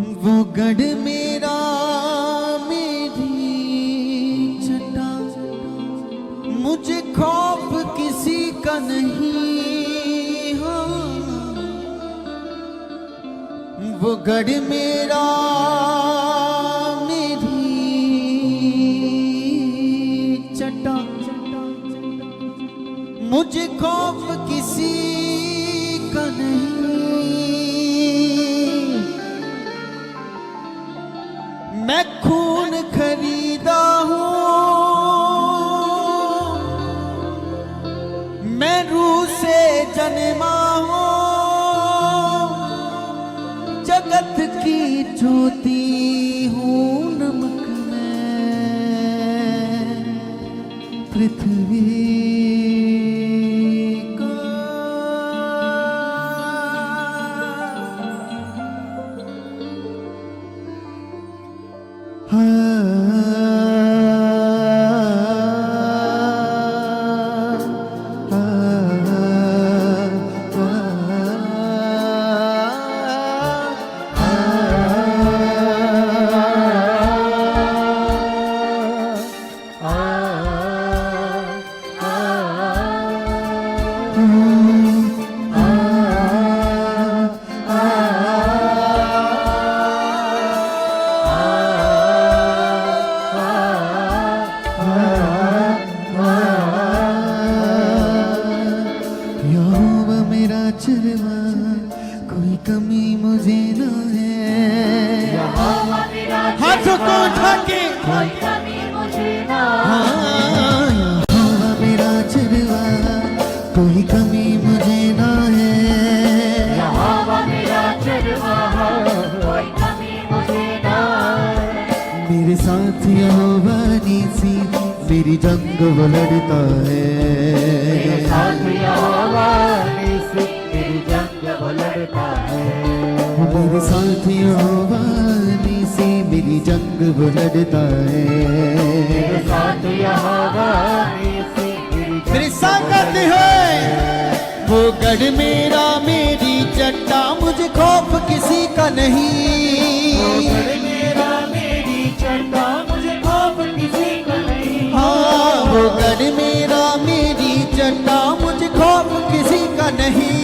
वो गढ़ मेरा मेरी छटा, मुझे खौफ किसी का नहीं। हाँ, वो गढ़ मेरा मेरी छटा, मुझे खौफ किसी का नहीं। मैं खून खरीदा हूँ, मैं रूह से जन्मा हूँ, जगत की ज्योति हूँ, नमक में पृथ्वी का। कोई कमी मुझे न है, हाथों को उठा के कोई कमी मुझे न है। यहोवा मेरा चरवा, कोई कमी मुझे न है। यहोवा मेरा चरवा, कोई कमी मुझे न है। मेरे साथ यहोवा नीसी, मेरी जंग वो लड़ता है। मेरे साथ यहोवा नीसी, मेरी जंग वो लड़ता है। मेरे साथ यहोवा नीसी, मेरी जंग वो लड़ता है। मेरे साथ यहोवा नीसी, मेरे साथ गाते हैं। वो गढ़ मेरा मेरी चट्टा, मुझे खौफ किसी का नहीं। वो गढ़ मेरा मेरी चट्टा, मुझे खौफ किसी का नहीं। हाँ, वो गढ़ मेरा मेरी चट्टा, मुझे खौफ किसी का नहीं।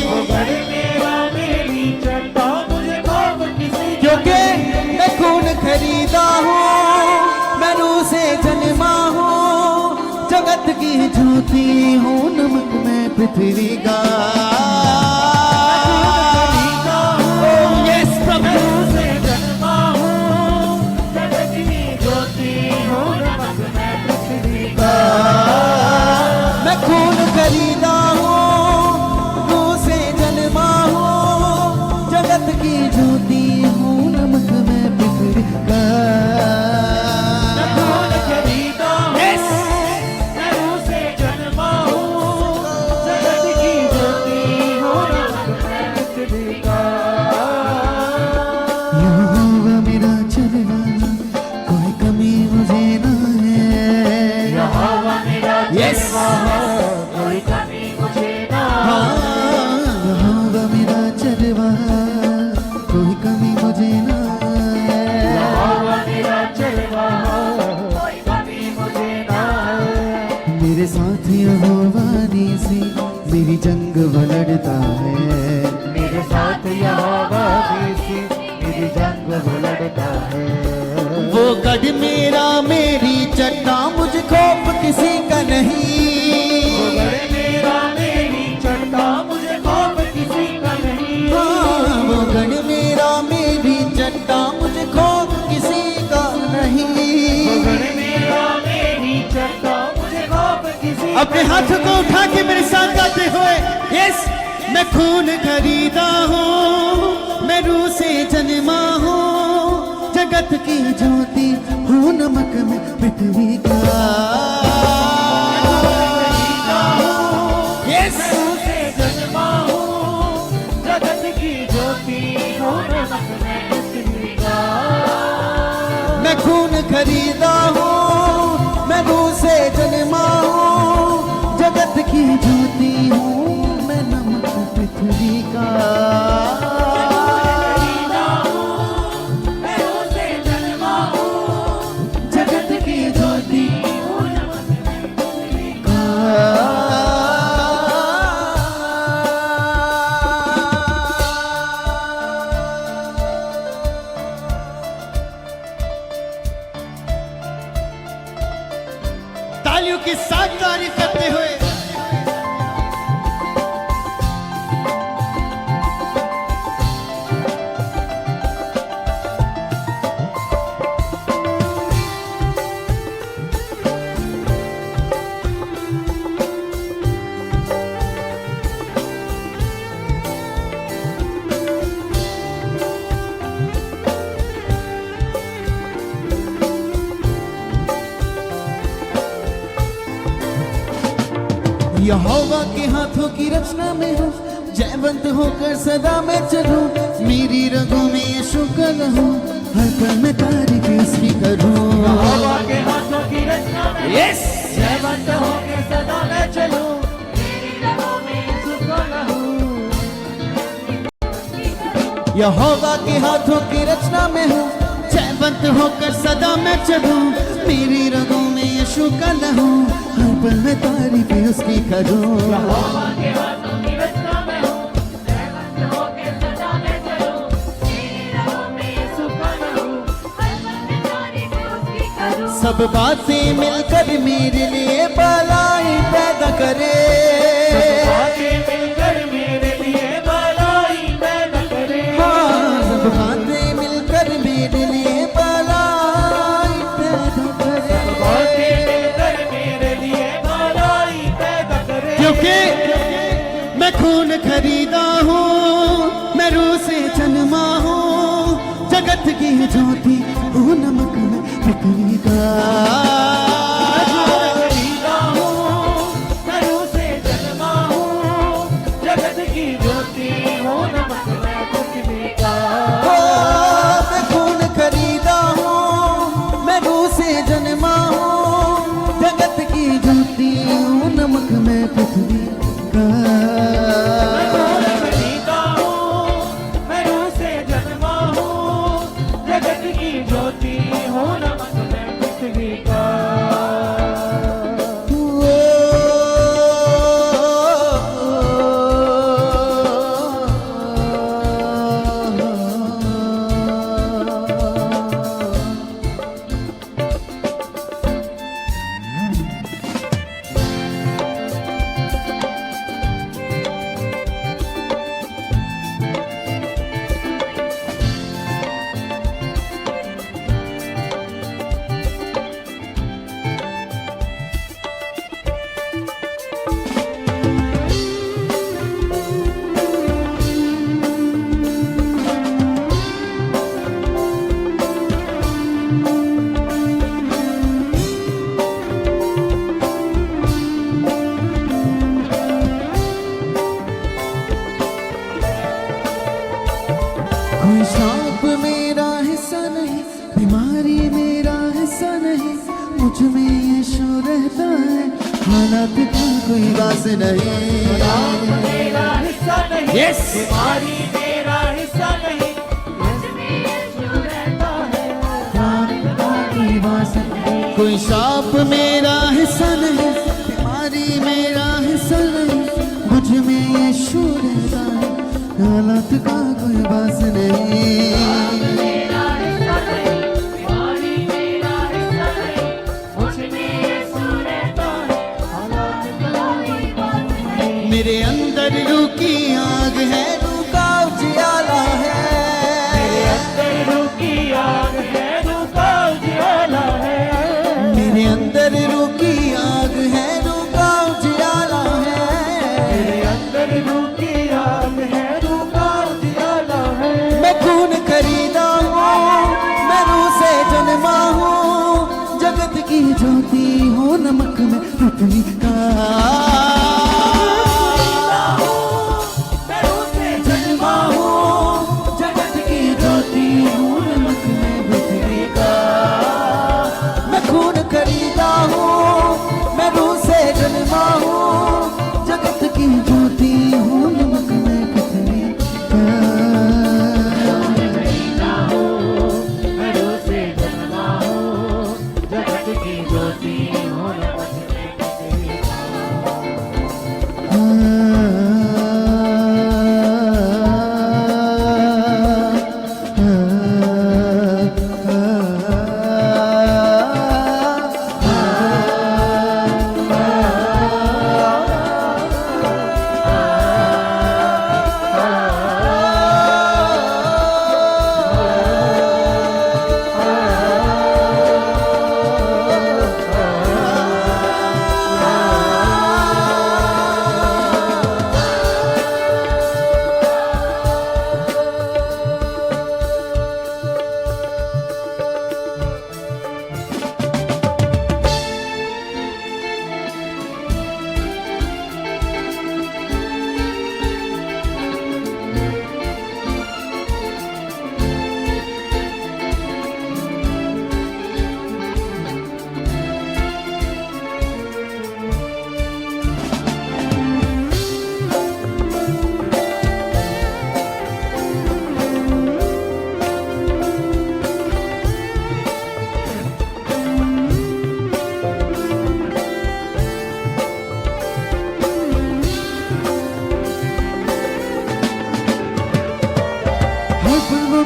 वो गढ़ मेरा मेरी चट्टा, मुझे खौफ किसी का क्योंकि मैं खून खरीदा हूँ, मैं रूह से जन्मा हूँ, जगत की ज्योति हूँ, नमक में पृथ्वी का। यस प्रभु, से जन्मा हूँ, जगत की ज्योति हूँ, नमक में पृथ्वी का। मैं खून खरीदा हूँ, रूह से जन्मा हूँ, जगत की ज्योति हूँ, नमक में पृथ्वी का। मैं खून खरीदा हूँ, मैं रूह से जन्मा हूँ, जगत की ज्योति हूँ, नमक में पृथ्वी का। यहोवा मेरा चरवा, कोई कमी मुझे न है। यहोवा मेरा Yes. चरवा, कोई कमी मुझे न है। हाँ, यहोवा मेरा चरवा, कोई कमी मुझे न है। यहोवा मेरा चरवा, कोई कमी मुझे न है। मेरे साथ यहोवा नीसी, मेरी जंग वो लड़ता है। मेरे साथ यहोवा नीसी, मेरी जंग वो लड़ता है। वो गढ़ मेरा मेरी चट्टा, मुझे खौफ किसी का नहीं। वो गढ़ मेरा मेरी चट्टा, मुझे खौफ किसी का नहीं। हाँ, वो गढ़ मेरा मेरी चट्टा, मुझे खौफ किसी का नहीं। वो गढ़ मेरा मेरी चट्टा, मुझे खौफ किसी का अपने हाथों को उठा के मेरे साथ गाते हुए, यस। मैं खून खरीदा हूँ, मैं रूह से जन्मा हूँ, जगत की ज्योति हूँ, नमक में पृथ्वी का। यस, मैं रूह से जन्मा हूँ, जगत की ज्योति हूँ, नमक में पृथ्वी का। मैं खून खरीदा हूँ, मैं रूह से जन्मा हूँ, जगत की ज्योति हूँ, मैं नमक पृथ्वी का। की साथ तारीफ करते हुए यहोवा के हाथों की रचना में हूँ, जयवंत होकर सदा मैं चलूं। मेरी रगों में यीशु का लहू, हर पल में तारीफ इसकी करूं। यहोवा के हाथों की रचना में यस जयवंत होकर सदा मैं चलूं। मेरी रगों में यीशु का लहू। यहोवा के हाथों की रचना में हूँ, जयवंत होकर सदा मैं चलूं। मेरी रगों में यीशु का लहू, हर पल में तारीफ उसकी करूं। यहोवा के हाथों की रचना में हूँ, जयवंत होकर सदा मैं चलूं। मेरी रगों में यीशु का लहू, हर पल में तारीफ उसकी करूं। सब बातें मिलकर मेरे लिए भलाई पैदा करे। बातें मिलकर मेरे लिए भलाई पैदा करे। हाँ, सब बातें मिलकर मेरे लिए भलाई पैदा करे। बातें मिलकर मेरे लिए भलाई पैदा करे। क्योंकि मैं खून खरीदा हूँ, मैं रूह से जन्मा हूँ। जगत की ज्योति हूँ, नमक में पृथ्वी का। खरीदा हूँ, मैं रूह से जन्मा हूँ। जगत की ज्योति हूँ, नमक मैं पृथ्वी का। ओ, मैं खून खरीदा हूँ, मैं रूह से जन्मा हूँ। जगत की ज्योति हूँ, नमक में पृथ्वी का। खरीदा हूँ, मैं रूह से जन्मा हूँ। जगत की ज्योति हूँ, नमक मैं पृथ्वी का। कोई सांप मेरा हिस्सा नहीं, बीमारी मेरा हिस्सा नहीं। मुझ में यीशु रहता है, हालात का कोई वास नहीं। मेरा हिस्सा नहीं, Yes! बीमारी मेरा हिस्सा नहीं। मुझ में यीशु रहता है, हालात का कोई वास नहीं। कोई सांप मेरा हिस्सा नहीं, बीमारी मेरा हिस्सा नहीं। मुझ में यीशु रहता है, हालात का कोई वास नहीं। मेरा हिस्सा नहीं, बीमारी मेरा हिस्सा नहीं। मुझ में यीशु रहता है, हालात का कोई वास नहीं। मेरे अंदर रूह की आग है, रूह का उजियाला है। मेरे अंदर रूह की आग है, रूह का उजियाला है। मेरे अंदर रूह की आग है, रूह का उजियाला है। मेरे अंदर रूह की आग है, रूह का उजियाला है। मैं खून खरीदा हूँ, मैं रूह से जन्मा हूँ। जगत की ज्योति हूँ, नमक में पृथ्वी का। मैं रूह से जन्मा हूँ। जगत की ज्योति हूँ, नमक में पृथ्वी का। मैं खून खरीदा हूँ, मैं रूह से जन्मा हूँ। जगत की ज्योति हूँ, नमक में पृथ्वी का। खरीदा हूँ, मैं रूह से जन्मा हूँ। जगत की ज्योति हूँ, नमक में पृथ्वी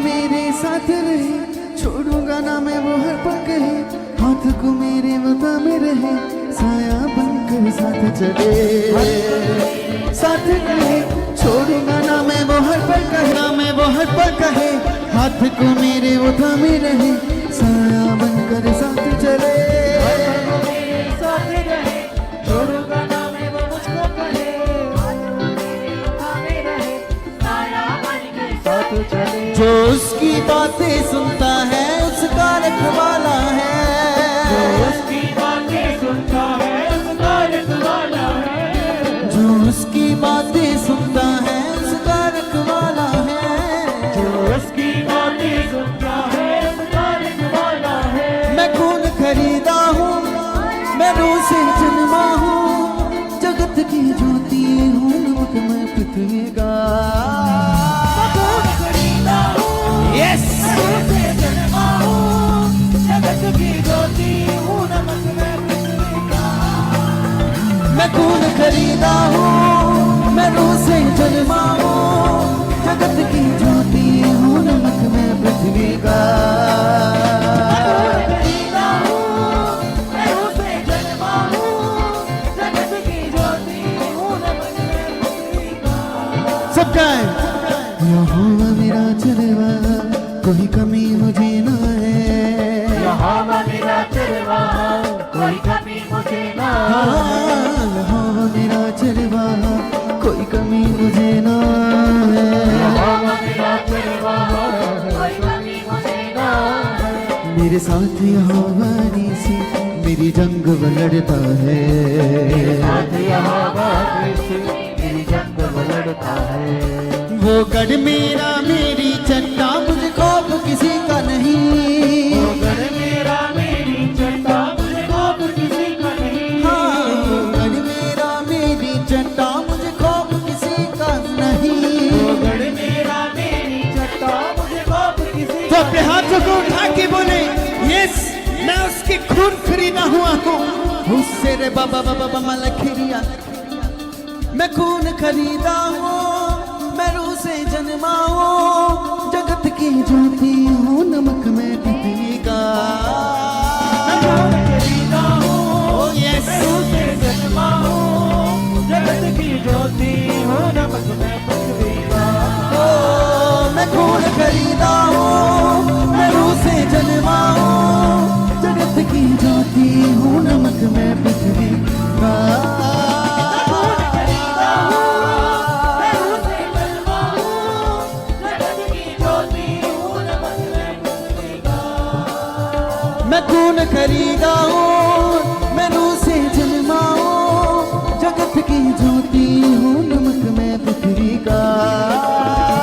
मेरे साथ रहे, छोड़ूंगा ना मैं वो हर पल कहे, हाथ को मेरे वफा में रहे, साया बनकर साथ चले, साथ रहे, छोड़ूंगा ना मैं वो हर पल कहे, ना मैं वो हर पल कहे, हाथ को मेरे वफा में रहे, साया बनकर साथ चले, साथ रहे, छोड़ूंगा ना मैं वो मुझको कहे, साया बनकर साथ चले। जो उसकी बातें सुनता है उसका रखवाला है, जो उसकी बातें सुनता है उसका रखवाला है, जो उसकी बातें सुनता है उसका रखवाला है, जो उसकी बातें सुनता है उसका रखवाला है। मैं खून खरीदा हूँ, मैं रूह से जन्मा हूँ, जगत की ज्योति हूँ, नमक मैं पृथ्वी का। Yes! जगत की ज्योति हूँ, नमक मैं पृथ्वी का। मैं खून खरीदा हूँ, मैं रूह से जन्मा हूँ, जगत की ज्योति हूँ, नमक मैं पृथ्वी का। खरीदा हूँ, मैं उसे जन्मा हूँ, जगत की ज्योति हूँ, नमक मैं पृथ्वी का। सबका है यहोवा मेरा चरवा, कोई कमी मुझे ना है, यहोवा मेरा चरवा, कोई कमी मुझे ना है। यहोवा मेरा चरवा, कोई कमी मुझे ना है, यहोवा मेरा चरवा, कोई कमी मुझे ना है। मेरे साथ यहोवा नीसी मेरी जंग वो लड़ता है, साथ यहोवा नीसी मेरी जंग वो लड़ता है। वो गढ़ मेरा मेरी चट्टा, मुझे खौफ किसी का नहीं, वो गढ़ मेरा मेरी चट्टा, मुझे खौफ किसी का नहीं। हाँ, वो गढ़ मेरा मेरी चट्टा, मुझे खौफ किसी का नहीं। वो गढ़ मेरा मेरी चट्टा, मुझे खौफ किसी तो अपने हाथों को उठा के बोले, यस मैं उसके खून खरीदा हुआ हूँ, उससे रे बाबा बाबा मलखिरिया, मैं खून खरीदा हूँ, मैं रूह से जन्मा हूँ, जगत की ज्योति हूँ, नमक मैं पृथ्वी का। खरीदा हूँ, यस मैं उसे जन्मा हूँ, जगत की ज्योति हूँ, नमक मैं पृथ्वी का। मैं खून खरीदा हूँ, मैं रूह से जन्मा हूँ, जगत की ज्योति हूँ, नमक मैं पृथ्वी का। मैं खून खरीदा हूँ, मैं रूह से जन्मा हूँ, जगत की ज्योति हूँ, नमक मैं पृथ्वी का। खरीदा हूँ, मैं उसे जन्मा हूँ, जगत की ज्योति हूँ, नमक मैं पृथ्वी का।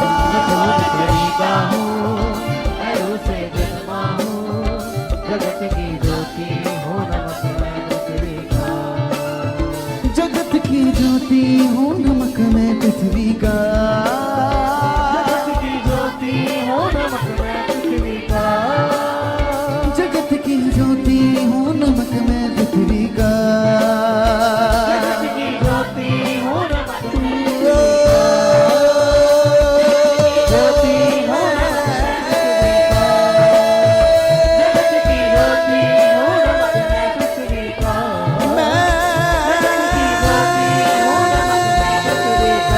जगत की ज्योति हूँ, नमक मैं पृथ्वी का। जगत की ज्योति हूँ, नमक मैं पृथ्वी का। जगत की ज्योति हूँ, नमक मैं पृथ्वी का। जगत की ज्योति हूँ, नमक मैं ज्योति हूँ, जगत की ज्योति हूँ, नमक मैं पृथ्वी का। जगत की ज्योति हूँ, नमक मैं पृथ्वी का। जगत की ज्योति हूँ, नमक मैं पृथ्वी का।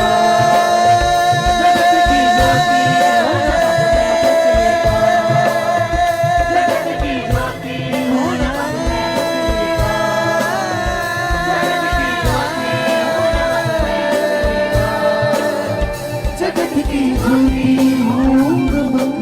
जगत की ज्योति हूँ, नमक मैं जगत की ज्योति हूँ, नमक